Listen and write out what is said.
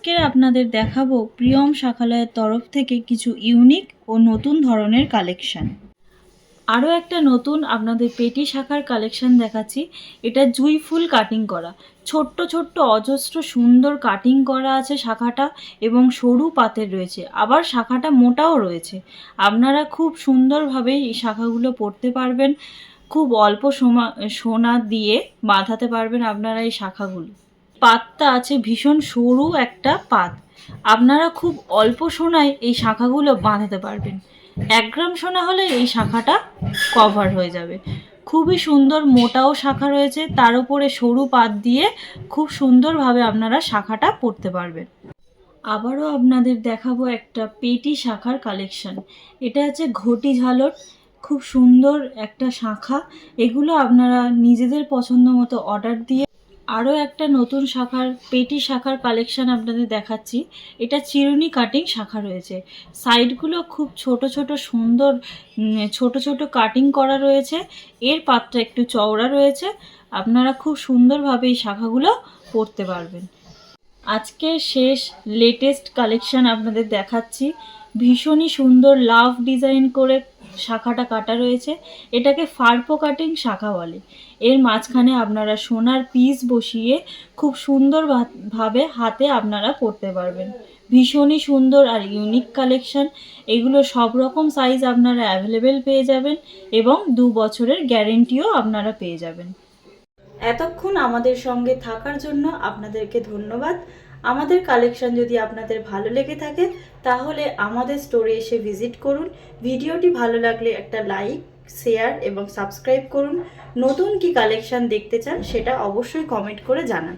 আজকের আপনাদের দেখাবো প্রিয়ম শাখালয়ের তরফ থেকে কিছু ইউনিক ও নতুন ধরনের কালেকশন। আরও একটা নতুন আপনাদের পেটি শাখার কালেকশন দেখাচ্ছি। এটা জুই ফুল কাটিং করা, ছোট্ট ছোট্ট অজস্র সুন্দর কাটিং করা আছে শাখাটা, এবং সরু পাতের রয়েছে, আবার শাখাটা মোটাও রয়েছে। আপনারা খুব সুন্দরভাবে এই শাখাগুলো পরতে পারবেন, খুব অল্প সোনা দিয়ে বাঁধাতে পারবেন আপনারা এই শাখাগুলো। পাতটা আছে ভীষণ সরু একটা পাত, আপনারা খুব অল্প সোনায় এই শাখাগুলো বাঁধাতে পারবেন। 1 গ্রাম সোনা হলে এই শাখাটা কভার হয়ে যাবে। খুবই সুন্দর মোটাও শাখা রয়েছে, তার উপরে সরু পাত দিয়ে খুব সুন্দরভাবে আপনারা শাখাটা পরতে পারবেন। আবারও আপনাদের দেখাবো একটা পেটি শাখার কালেকশন। এটা হচ্ছে ঘটি ঝালর, খুব সুন্দর একটা শাখা। এগুলো আপনারা নিজেদের পছন্দ মতো অর্ডার দিয়ে। আরও একটা নতুন শাখার পেটি শাখার কালেকশন আপনাদের দেখাচ্ছি। এটা চিরুনি কাটিং শাখা রয়েছে, সাইডগুলো খুব ছোট ছোট সুন্দর ছোট ছোট কাটিং করা রয়েছে। এর পাতটা একটু চওড়া রয়েছে, আপনারা খুব সুন্দরভাবে এই শাখাগুলো পরতে পারবেন। আজকে শেষ লেটেস্ট কালেকশন আপনাদের দেখাচ্ছি। ভীষণই সুন্দর লাভ ডিজাইন করে শাখাটা কাটা রয়েছে। এটাকে ফার্পো কাটিং শাখা বলে। এর মাঝখানে আপনারা সোনার পিস বসিয়ে খুব সুন্দরভাবে হাতে আপনারা পরতে পারবেন। ভীষণই সুন্দর আর ইউনিক কালেকশন। এগুলো সব রকম সাইজ আপনারা অ্যাভেলেবেল পেয়ে যাবেন, এবং 2 বছরের গ্যারেন্টিও আপনারা পেয়ে যাবেন। এতক্ষণ আমাদের সঙ্গে থাকার জন্য আপনাদেরকে ধন্যবাদ। আমাদের কালেকশন যদি আপনাদের ভালো লেগে থাকে তাহলে আমাদের স্টোরে এসে ভিজিট করুন। ভিডিওটি ভালো লাগলে একটা লাইক, শেয়ার এবং সাবস্ক্রাইব করুন। নতুন কি কালেকশন দেখতে চান সেটা অবশ্যই কমেন্ট করে জানান।